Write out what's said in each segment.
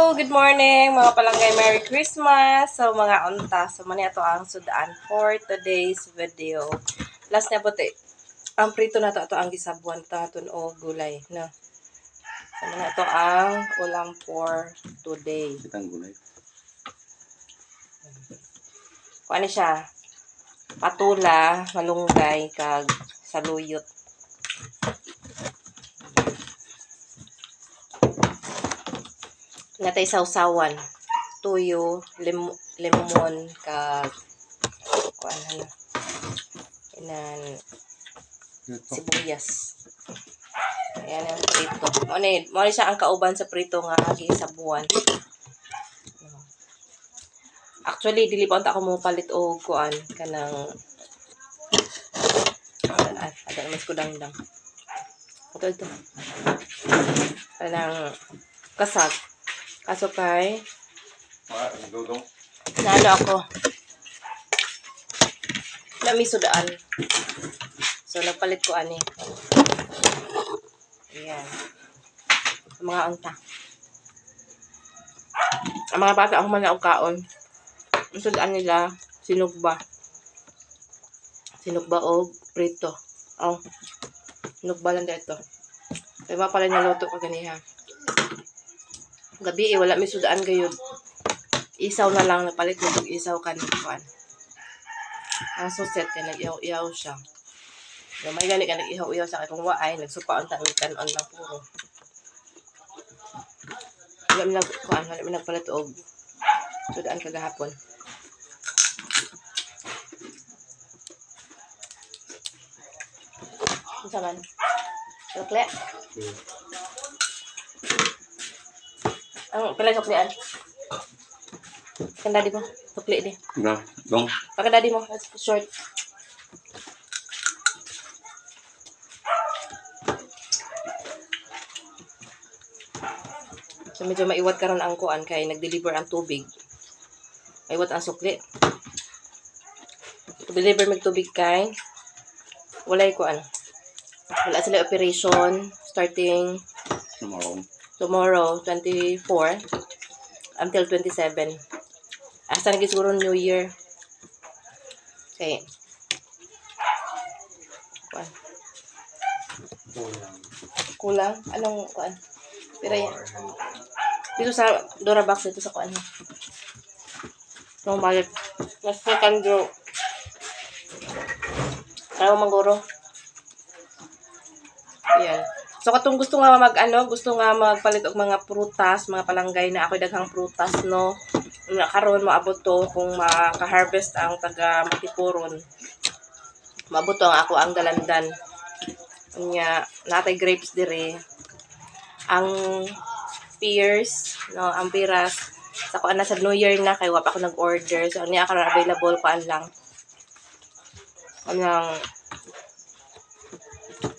Good morning mga palangay. Merry Christmas. So mga unta, so mani ato ang sudaan for today's video. Last na puti. Ang prito na to ang gisabuan taton o gulay, no. So mani ato ang ulam for today. Kitang gulay. Kuan ni siya? Patula, malunggay kag saluyot. Natay sawsawan, tuyo, lemon kag kuan ano. Inan sibuyas. Ayan ang prito. Mo ni siya ang kauban sa prito nga gisabuan. Actually dili pa unta ako mo palit og kuan kanang ada mas kudang-dang. Ito. Kanang kasag. Kaso kay nalo ako namisudaan. So nagpalit ko ani. Ayan. Mga unta. Ang mga bata ako man na kaon. Ang sudaan nila sinugba. Sinugba o prito. Oh. Sinugba lang dito. Kaya ba pala naluto ko ganiha. Gabi wala may sudaan gayud. Isaw na lang napalit mo isaw kan kuan. Ang suset kay nag-ihaw siya. So may gani ka nag-ihaw sa kung waay nagsupaon ta kanon lang puro. Wala mi nagpalit og sudaan kagahapon. Unsa man? Sukle? Ang pala suklian. Kanda di mo, sukli di. Nah, dong. Pakada di mo, short. So medyo maiwat karon ang kuan kay nag-deliver ang tubig. Maiwat ang sukli. Deliver mig tubig kay walay kuan. Wala sila operation starting tomorrow 24 until 27. Asa na siguro New Year. Okay. Kuan. Kulang? Anong kuan? Pira yan. Dito sa Dorabox dito sa kuan. Nung balik. Mas second draw. Kaya mangguro. Ayan. So katong gusto nga magpalit og mga prutas, mga palanggay na ako'y daghang prutas no. Karon maabot to kung maka-harvest ang taga Matipuron. Maabot to ang ako ang dalandan. Nya natay grapes dire. Ang pears, no, ang piras sa kuan na sa New Year na kay wa pa ako nag-order. So niya karon available kuan lang. Ang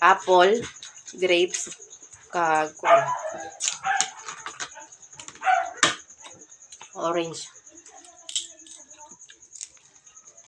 apple, grapes, kag orange.